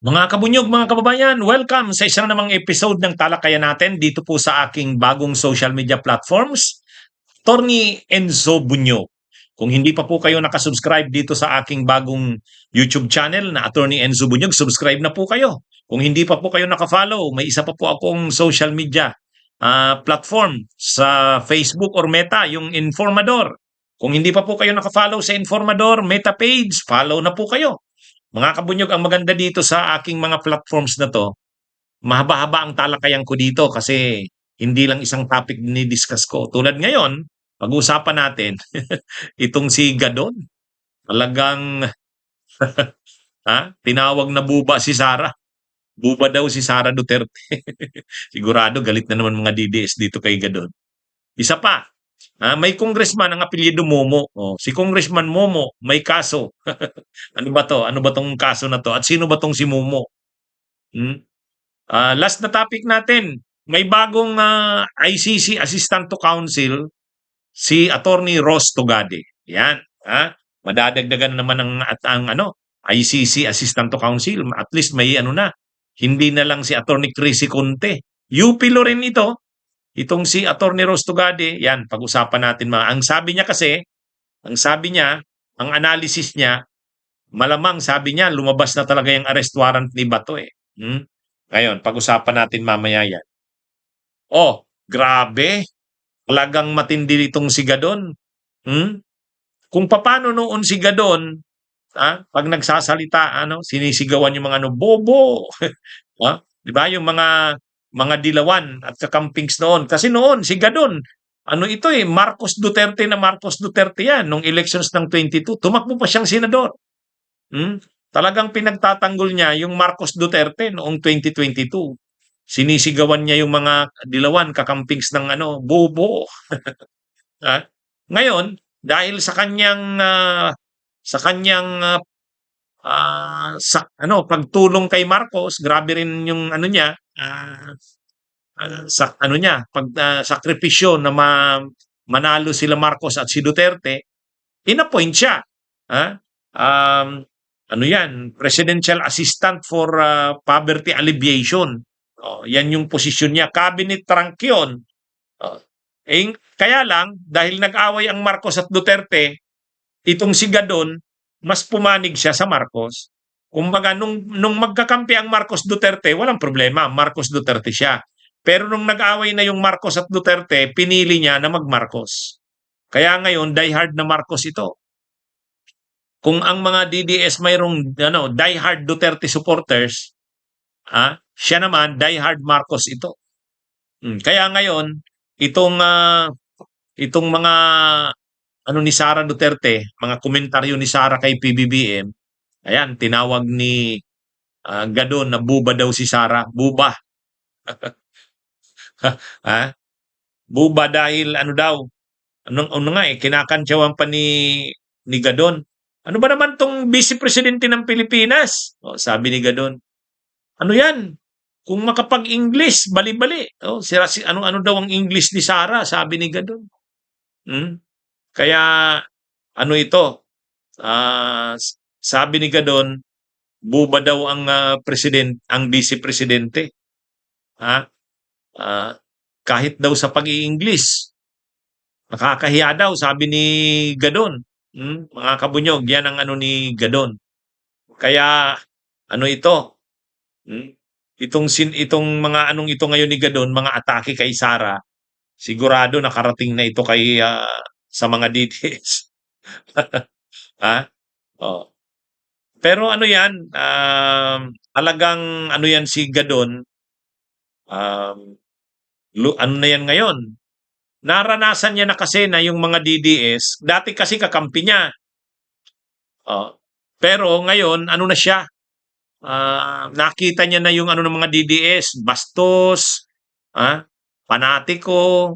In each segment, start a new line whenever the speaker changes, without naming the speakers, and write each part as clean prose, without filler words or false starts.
Mga kabunyog, mga kababayan, welcome sa isang namang episode ng Talakayan natin dito po sa aking bagong social media platforms, Torny Enzo Bunyog. Kung hindi pa po kayo nakasubscribe dito sa aking bagong YouTube channel na Attorney Enzo Bunyog, subscribe na po kayo. Kung hindi pa po kayo nakafollow, may isa pa po akong social media platform sa Facebook or Meta, yung Informador. Kung hindi pa po kayo nakafollow sa Informador, Meta page, follow na po kayo. Mga kabunyog, ang maganda dito sa aking mga platforms na 'to, mahaba-haba ang talakayan ko dito kasi hindi lang isang topic dini-discuss ko. Tulad ngayon, pag-uusapan natin itong si Gadon. Talagang tinawag na buba si Sara. Buba daw si Sara Duterte. Sigurado galit na naman mga DDS dito kay Gadon. Isa pa, may congressman ang apelyido Momo. Oh, si Congressman Momo may kaso. Ano ba 'to? Ano ba 'tong kaso na 'to? At sino ba 'tong si Momo? Hmm? Last na topic natin, may bagong ICC Assistant to Counsel, si Attorney Ross Togade. Yan. Madadagdagan naman ang ICC Assistant to Counsel. At least may ano na. Hindi na lang si Attorney Chrissy Conte. UP lo rin ito. Itong si Attorney Ross Togade, yan, pag-usapan natin. Ang sabi niya kasi, ang analysis niya, malamang sabi niya, lumabas na talaga yung arrest warrant ni Bato eh. Ngayon, pag-usapan natin mamaya yan. Oh, grabe. Talagang matindi itong si Gadon. Kung paano noon si Gadon, pag nagsasalita, sinisigawan yung mga bobo. Di ba? Yung mga dilawan at kakampings noon. Kasi noon, si Gadon, Marcos Duterte yan, nung elections ng 22. Tumakbo pa siyang senador. Talagang pinagtatanggol niya yung Marcos Duterte noong 2022. Sinisigawan niya yung mga dilawan, kakampings ng bobo. Ngayon, dahil sa kanyang pagtulong kay Marcos, grabe rin yung niya, sakripisyo na manalo sila Marcos at si Duterte, inappoint siya. Presidential Assistant for Poverty Alleviation. Yan yung posisyon niya, cabinet rank yun. Kaya lang, dahil nag-away ang Marcos at Duterte, itong si Gadon, mas pumanig siya sa Marcos. Kumbaga, nung magkakampi ang Marcos Duterte, walang problema, Marcos Duterte siya. Pero nung nag-away na yung Marcos at Duterte, pinili niya na mag-Marcos. Kaya ngayon, diehard na Marcos ito. Kung ang mga DDS mayroong diehard Duterte supporters, siya naman diehard Marcos ito. Kaya ngayon, itong mga ni Sara Duterte, mga komentaryo ni Sara kay PBBM, ayan, tinawag ni Gadon na buba daw si Sara. Buba. Buba dahil kinakantyawan pa ni Gadon. Ano ba naman tong Vice Presidente ng Pilipinas? Sabi ni Gadon. Ano yan? Kung makapag-English, bali-bali. Ano daw ang English ni Sara? Sabi ni Gadon. Kaya, sabi ni Gadon, buba daw ang Vice Presidente. Kahit daw sa pag-i-English. Nakakahiya daw, sabi ni Gadon. Mga kabunyog, yan ang ni Gadon. Kaya, ito? Itong mga ito ngayon ni Gadon, mga atake kay Sara, sigurado nakarating na ito kay sa mga DDS. Pero yan, talagang yan si Gadon, na yan ngayon. Naranasan niya na kasi na yung mga DDS, dati kasi kakampi niya. Pero ngayon, na siya? Nakita niya na yung ng mga DDS, bastos, panatiko.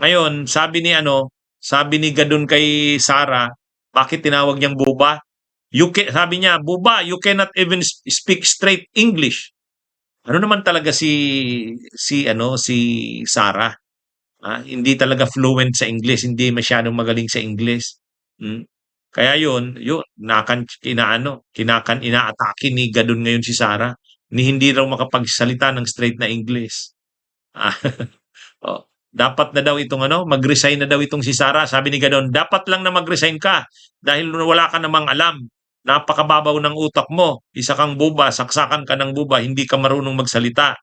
Ngayon, sabi ni Gadon kay Sara, bakit tinawag niyang buba? Sabi niya, buba, you cannot even speak straight English. Ano naman talaga si Sara? Hindi talaga fluent sa English, hindi masyadong magaling sa English. Kaya yun, inaatake ni Gadon ngayon si Sara, ni hindi raw makapagsalita ng straight na English. Ah, oh, dapat na daw itong mag-resign na daw itong si Sara. Sabi ni Gadon, dapat lang na mag-resign ka dahil wala ka namang alam. Napakababaw ng utak mo. Isa kang buba, saksakan ka ng buba, hindi ka marunong magsalita.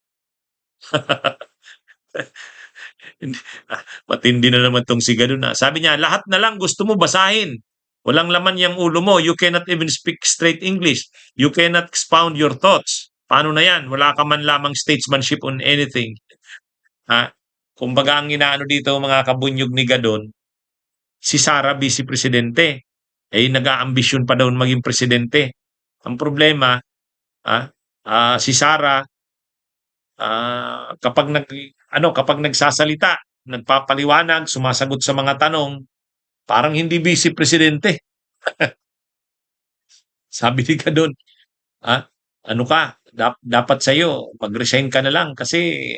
Matindi na naman tong si Gadon. Sabi niya, lahat na lang gusto mo basahin. Walang laman yung ulo mo. You cannot even speak straight English. You cannot expound your thoughts. Paano na yan? Wala ka man lamang statesmanship on anything. Ha? Kumbaga ang inaano dito mga kabunyog ni Gadon, si Sara vice presidente. Nag-aambisyon pa daw maging presidente. Ang problema, ah, si Sara kapag nagsasalita, nagpapaliwanag, sumasagot sa mga tanong, parang hindi vice presidente. Sabi ni Gadon, ah, ano ka, dapat sa'yo, mag-resign ka na lang kasi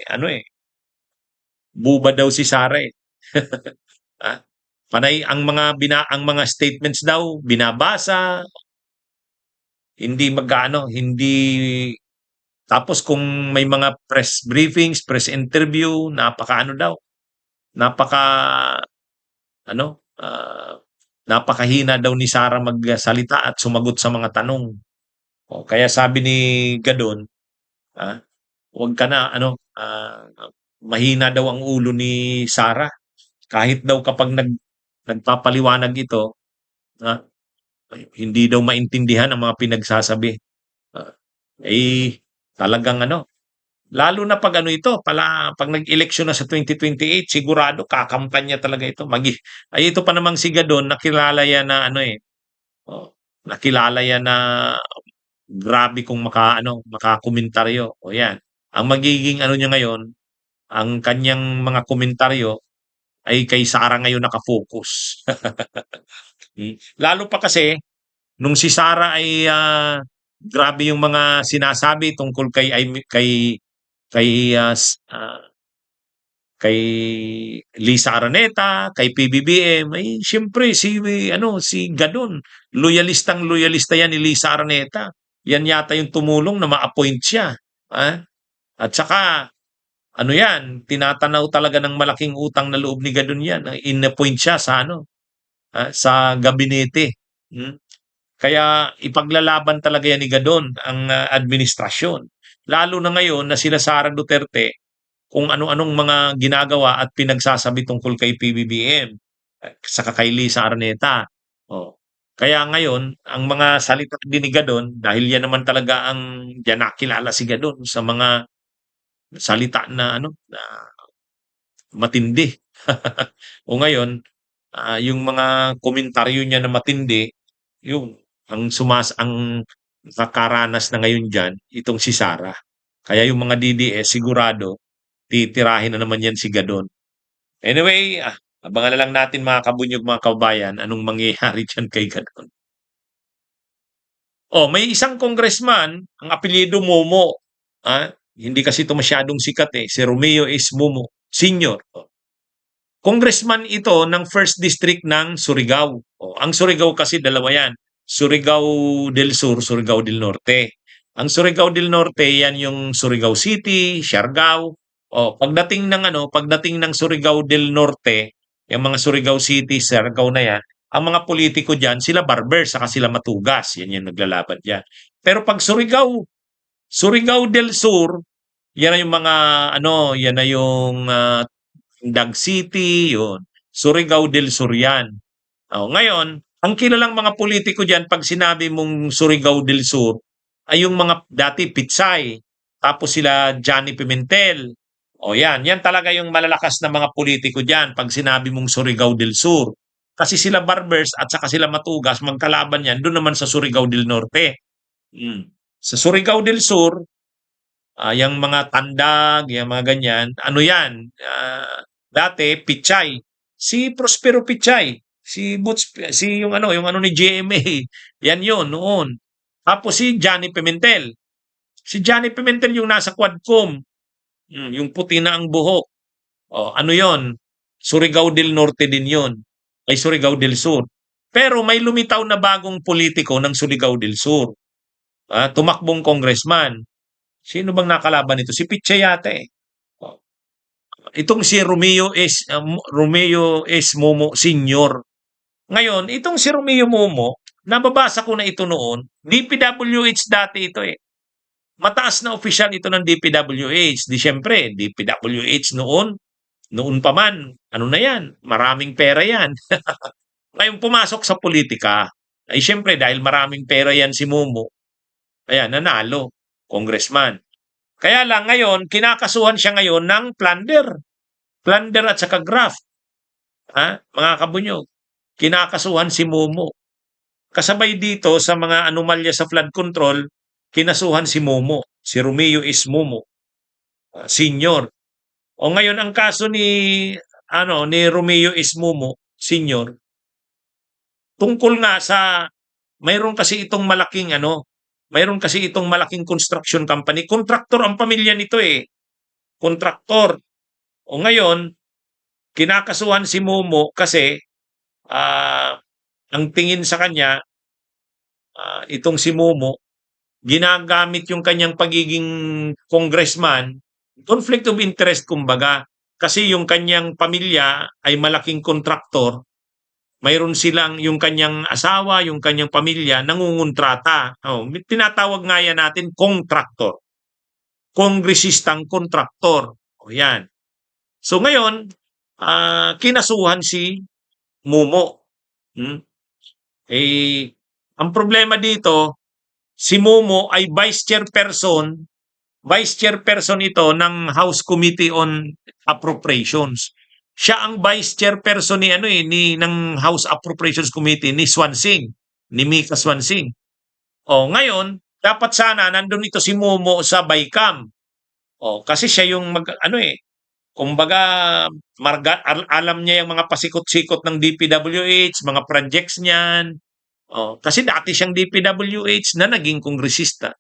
buba daw si Sara eh. Ah, panay ang mga statements daw binabasa, hindi tapos kung may mga press briefings, press interview, daw, napaka ano, napakahina daw ni Sara magsalita at sumagot sa mga tanong. O, kaya sabi ni Gadon, ah, wag ka na mahina daw ang ulo ni Sara. Kahit daw kapag nagpapaliwanag ito, ah, hindi daw maintindihan ang mga pinagsasabi. Ah, talagang lalo na pag pag nag-eleksyon na sa 2028, sigurado kakampanya talaga ito. Ito pa namang si Gadon, nakilala yan na nakilala yan na grabe kung makakomentaryo. O yan. Ang magiging niya ngayon, ang kanyang mga komentaryo ay kay Sara ngayon nakafocus. Lalo pa kasi, nung si Sara ay grabe yung mga sinasabi tungkol kay kay Lisa Araneta, kay PBBM, ay siyempre si Gadon, loyalista yan ni Lisa Araneta. Yan yata yung tumulong na ma-appoint siya. Ah? At saka yan, tinatanaw talaga ng malaking utang na loob ni Gadon yan. In-appoint siya sa gabinete. Hmm? Kaya ipaglalaban talaga yan ni Gadon ang administrasyon. Lalo na ngayon na sila Sara Duterte, kung ano-anong mga ginagawa at pinagsasabi tungkol kay PBBM, saka kay Lisa Araneta. Oh. Kaya ngayon, ang mga salita din ni Gadon, dahil yan naman talaga diyan nakilala si Gadon sa mga salita na matindi. O ngayon, yung mga komentaryo niya na matindi, yung ang nakakaranas na ngayon diyan, itong si Sara. Kaya yung mga DDS sigurado titirahin na naman yan si Gadon. Anyway, abangan na lang natin mga kabunyog, mga kabayan, anong mangyayari dyan kay Gadon. Oh, may isang congressman, ang apelyido Momo. Hindi kasi ito masyadong sikat eh. Si Romeo S. Momo Senior. Congressman ito ng 1st District ng Surigao. Ang Surigao kasi dalawa yan. Surigao del Sur, Surigao del Norte. Ang Surigao del Norte, yan yung Surigao City, Siargao. Pagdating ng Surigao del Norte, yung mga Surigao City, Siargao na yan, ang mga politiko diyan, sila barber, saka sila matugas. Yan yung naglalaban diyan. Pero pag Surigao del Sur, yan na yung mga yan na yung Dag City, yun. Surigao del Sur yan. Ngayon, ang kilalang mga politiko diyan pag sinabi mong Surigao del Sur ay yung mga dati Pitsay, tapos sila Johnny Pimentel. Yan talaga yung malalakas na mga politiko diyan pag sinabi mong Surigao del Sur. Kasi sila Barbers at saka sila Matugas, magkalaban yan doon naman sa Surigao del Norte. Sa Surigao del Sur, yung mga Tandag, yung mga ganyan, yan? Dati, Pichay. Si Prospero Pichay. Yung ni GMA. Yan yun, noon. Tapos si Johnny Pimentel. Si Johnny Pimentel yung nasa Quadcom. Yung puti na ang buhok. Yon? Surigao del Norte din yon. Ay Surigao del Sur. Pero may lumitaw na bagong politiko ng Surigao del Sur. Tumakbong congressman. Sino bang nakalaban nito? Si Piche yata eh. Oh, itong si Romeo S. Momo Sr. Ngayon, itong si Romeo Momo, nababasa ko na ito noon, DPWH dati ito eh. Mataas na opisyal ito ng DPWH. Di syempre, DPWH noon pa man, ano na yan, maraming pera yan. Ngayon pumasok sa politika, ay syempre dahil maraming pera yan si Momo, ayan, nanalo, congressman. Kaya lang ngayon, kinakasuhan siya ngayon ng plunder. Plunder at saka graft. Mga kabunyog, kinakasuhan si Momo. Kasabay dito sa mga anomalya sa flood control, kinasuhan si Momo, si Romeo is Momo, senior. O ngayon ang kaso ni Romeo is Momo, senior, tungkol nga sa mayroon kasi itong malaking construction company. Kontraktor ang pamilya nito eh. Kontraktor. O ngayon, kinakasuhan si Momo kasi ang tingin sa kanya, itong si Momo, ginagamit yung kanyang pagiging congressman, conflict of interest kumbaga, kasi yung kanyang pamilya ay malaking kontraktor, mayroon silang yung kanyang asawa, yung kanyang pamilya, nangungontrata. Tinatawag nga yan natin kontraktor. Kongresistang kontraktor. O yan. So ngayon, kinasuhan si Momo. Ang problema dito, si Momo ay vice chairperson ito ng House Committee on Appropriations. Siya ang vice chairperson ng House Appropriations Committee ni Swansing, ni Mika Swansing. Ngayon, dapat sana nandun ito si Momo sa BICAM. Kasi siya yung kumbaga alam niya yung mga pasikot-sikot ng DPWH, mga projects niyan. Kasi dati siyang DPWH na naging kongresista.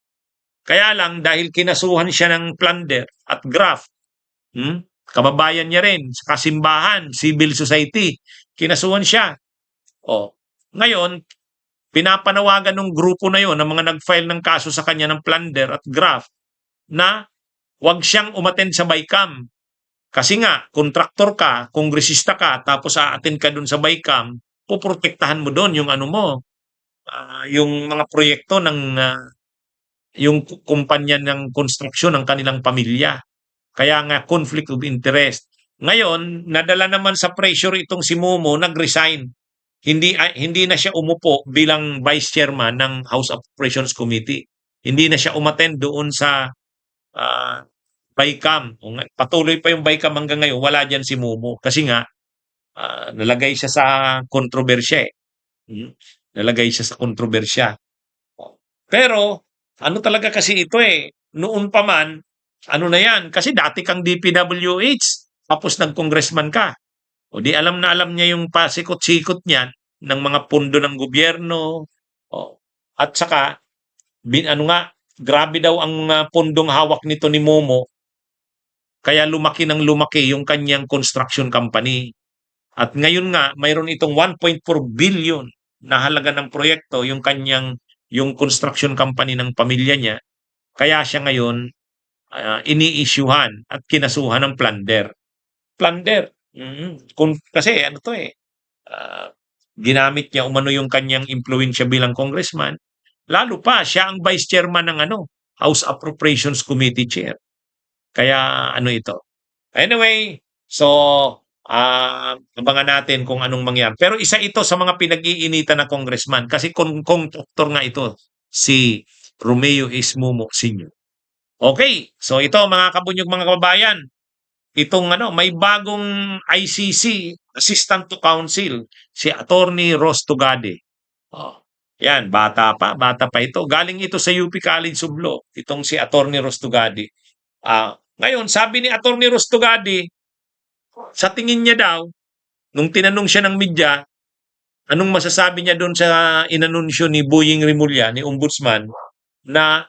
Kaya lang dahil kinasuhan siya ng plunder at graft, kababayan niya rin, sa kasimbahan, civil society, kinasuhan siya. Ngayon, pinapanawagan ng grupo na yon ng mga nag-file ng kaso sa kanya ng plunder at graft na wag siyang umattend sa BICAM. Kasi nga, kontraktor ka, kongresista ka, tapos aattend ka dun sa BICAM, poprotektahan mo doon yung yung mga proyekto ng yung kumpanya ng construction ng kanilang pamilya. Kaya nga conflict of interest. Ngayon, nadala naman sa pressure itong si Momo, nag-resign. Hindi na siya umupo bilang vice chairman ng House Appropriations Committee. Hindi na siya umattend doon sa BICAM. Patuloy pa yung BICAM hanggang ngayon, wala diyan si Momo. Kasi nga, nalagay siya sa kontrobersya eh. Nalagay siya sa kontrobersya. Pero, ano talaga kasi ito eh, noon pa man, ano na yan, kasi dati kang DPWH, tapos nag-congressman ka. Di alam na alam niya yung pasikot-sikot niyan ng mga pondo ng gobyerno. At saka, grabe daw ang pondong hawak nito ni Momo, kaya lumaki ng lumaki yung kanyang construction company. At ngayon nga, mayroon itong 1.4 billion na halaga ng proyekto yung construction company ng pamilya niya. Kaya siya ngayon ini-issuehan at kinasuhan ng plunder. Plunder. Kasi ginamit niya umano yung kanyang impluwensya bilang congressman. Lalo pa, siya ang vice chairman ng House Appropriations Committee chair. Kaya ito. Anyway, so abangan natin kung anong mangyari. Pero isa ito sa mga pinag-iinitan na congressman kasi kontraktor nga ito, si Romeo S. Momo Sr. Okay, so ito mga kabunyog, mga kababayan, itong may bagong ICC, Assistant to Counsel, si Attorney Ross Tugade. Yan, bata pa ito. Galing ito sa UP College of Law, itong si Attorney Ross Tugade. Ngayon, sabi ni Attorney Ross Tugade, sa tingin niya daw, nung tinanong siya ng media, anong masasabi niya doon sa inanunsyo ni Boying Rimulya, ni Ombudsman, na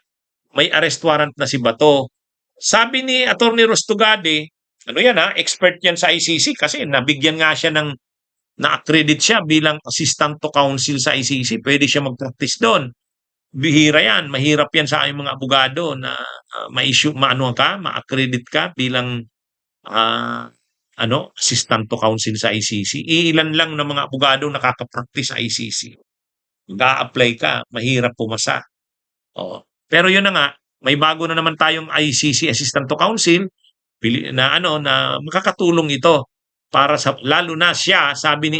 may arrest warrant na si Bato. Sabi ni Attorney Ross Tugade, expert yan sa ICC kasi nabigyan nga siya ng na-accredit siya bilang assistant to counsel sa ICC, pwede siya mag-practice doon. Bihira yan, mahirap yan sa aming mga abogado na ma-issue, maano ka, ma-accredit ka bilang ah, assistant to counsel sa ICC. Iilan lang ng mga abogado nakaka-practice sa ICC. Mag-a-apply ka, mahirap pumasa. Oo. Pero yun na nga, may bago na naman tayong ICC Assistant to Counsel na na makakatulong ito para sa lalo na siya, sabi ni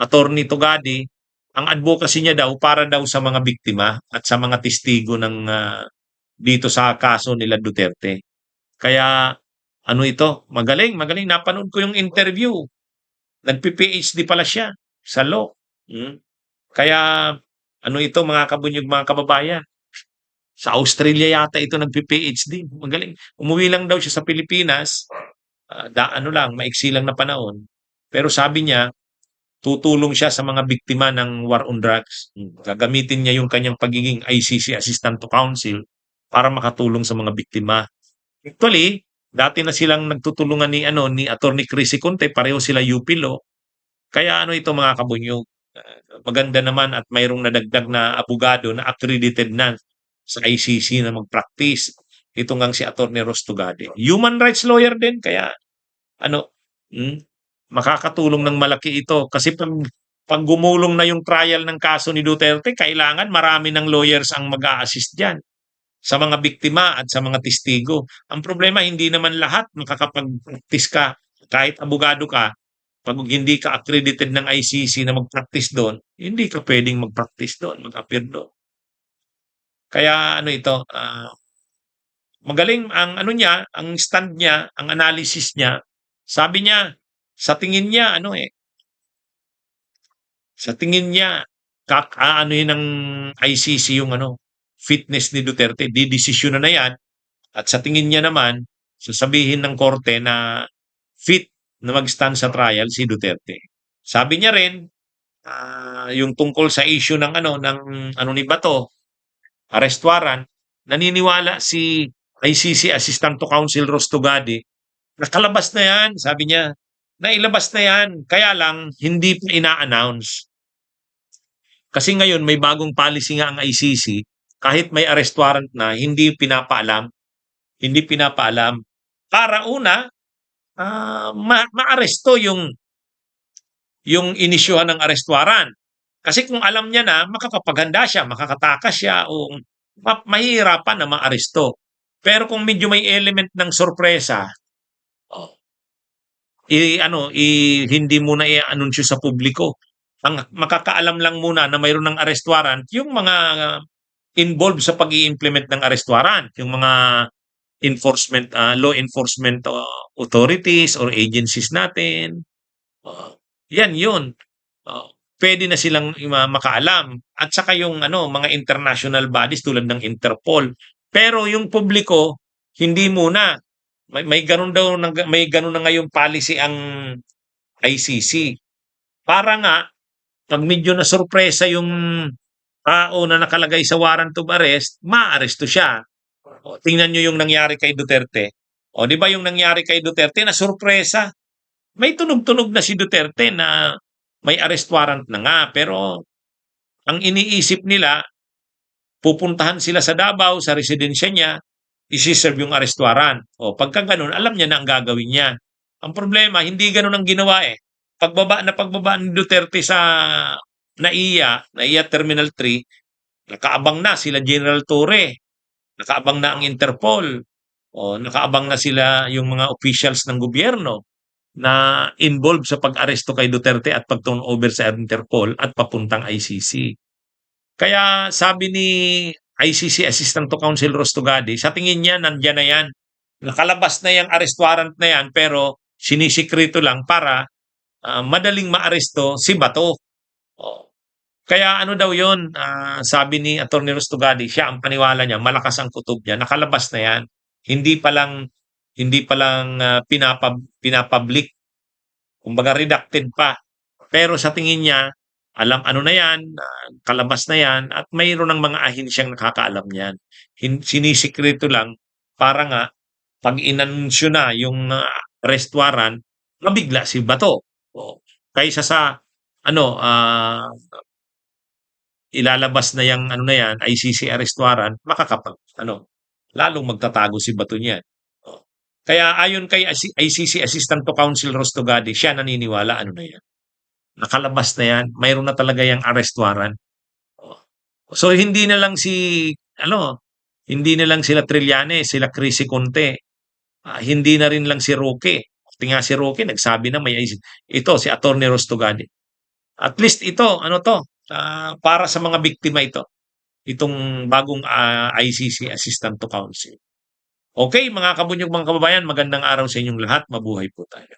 Attorney Tugadi, ang advocacy niya daw para daw sa mga biktima at sa mga testigo ng dito sa kaso nila Duterte. Kaya ito, magaling, magaling. Napanood ko yung interview. Nagpi-PhD pala siya sa law. Mm. Kaya ito mga kabunyog, mga kababayan, sa Australia yata ito nagpi-PhD. Magaling. Umuwi lang daw siya sa Pilipinas, maiksi lang na panahon. Pero sabi niya, tutulong siya sa mga biktima ng war on drugs. Gagamitin niya yung kanyang pagiging ICC Assistant to Counsel para makatulong sa mga biktima. Actually, dati na silang nagtutulungan ni Attorney Chrissy Conte, pareho sila UP Law. Kaya ito mga kabunyog, maganda naman at mayroong nadagdag na abogado na accredited na sa ICC na mag-practice. Ito ngang si Attorney Ross Tugade. Human rights lawyer din, kaya hmm, makakatulong ng malaki ito. Kasi pag gumulong na yung trial ng kaso ni Duterte, kailangan marami ng lawyers ang mag-a-assist dyan sa mga biktima at sa mga testigo. Ang problema, hindi naman lahat makakapag-practice ka. Kahit abogado ka, pag hindi ka accredited ng ICC na mag-practice doon, hindi ka pwedeng mag-practice doon, mag-appear doon. Kaya magaling ang niya, ang stand niya, ang analysis niya. Sabi niya, sa tingin niya, sa tingin niya, yun ng ICC yung fitness ni Duterte, didesisyon na yan. At sa tingin niya naman, sasabihin ng korte na fit na mag-stand sa trial si Duterte. Sabi niya rin, yung tungkol sa issue ng ni Bato, arrest warrant, naniniwala si ICC Assistant to Counsel Ross Tugadi, nakalabas na yan, sabi niya, nailabas na yan, kaya lang hindi pa ina-announce. Kasi ngayon may bagong policy nga ang ICC, kahit may arrest warrant na, hindi pinapaalam. Hindi pinapaalam. Para una, maaresto yung inisyuhan ng arrest warrant. Kasi kung alam niya na, makakapaghanda siya, makakatakas siya, o mahihirapan na maaresto. Pero kung medyo may element ng sorpresa, hindi muna i-anunsyo sa publiko. Ang makakaalam lang muna na mayroon ng arrest warrant, yung mga involved sa pag-i-implement ng arrest warrant, yung mga law enforcement authorities or agencies natin. Yan yun. Pwede na silang makaalam. At saka yung mga international bodies tulad ng Interpol. Pero yung publiko, hindi muna. May ganun na ngayong policy ang ICC. Para nga, pag medyo na sorpresa yung tao na nakalagay sa warrant of arrest, maaresto siya. Tingnan nyo yung nangyari kay Duterte. Di ba yung nangyari kay Duterte na sorpresa? May tunog-tunog na si Duterte na may arrest warrant na nga. Pero ang iniisip nila, pupuntahan sila sa Davao, sa residensya niya, isi-serve yung arrest warrant. Pagka ganun, alam niya na ang gagawin niya. Ang problema, hindi ganun ang ginawa eh. Pagbaba ni Duterte sa NAIA Terminal 3, nakaabang na sila General Torre, nakaabang na ang Interpol, nakaabang na sila yung mga officials ng gobyerno na involved sa pag-aresto kay Duterte at pag-turn over sa Interpol at papuntang ICC. Kaya sabi ni ICC Assistant to Counsel Ross Tugadi, sa tingin niya nandiyan na yan. Nakalabas na yung arrest warrant na yan pero sinisikreto lang para madaling maaresto si Bato. Kaya daw yon, sabi ni Attorney Ross Tugadi, siya ang paniwala niya, malakas ang kutob niya, nakalabas na yan. Hindi pa lang pinapublic, kumbaga redacted pa. Pero sa tingin niya, alam na yan, kalabas na yan, at mayroon ng mga ahensyang nakakaalam yan. Sinisikreto lang para nga, pag inanunsyo na yung arrest warrant, mabigla si Bato. kaysa sa ano, ilalabas na yang ano na yan, ICC arrest warrant, lalong magtatago si Bato niyan. Oh. Kaya ayon kay ICC Assistant to Counsel Rostogadi, siya naniniwala ano na yan. Nakalabas na yan, mayroon na talaga yung arrest warrant. Oh. So hindi na lang hindi na lang sila Trillanes, sila Chrissy Conte, hindi na rin lang si Roque. Pati nga si Roque nagsabi na may ICC. Ito si Attorney Rostogadi. At least ito, para sa mga biktima ito, itong bagong ICC Assistant to Counsel. Okay, mga kabunyog, mga kababayan, magandang araw sa inyong lahat. Mabuhay po tayo.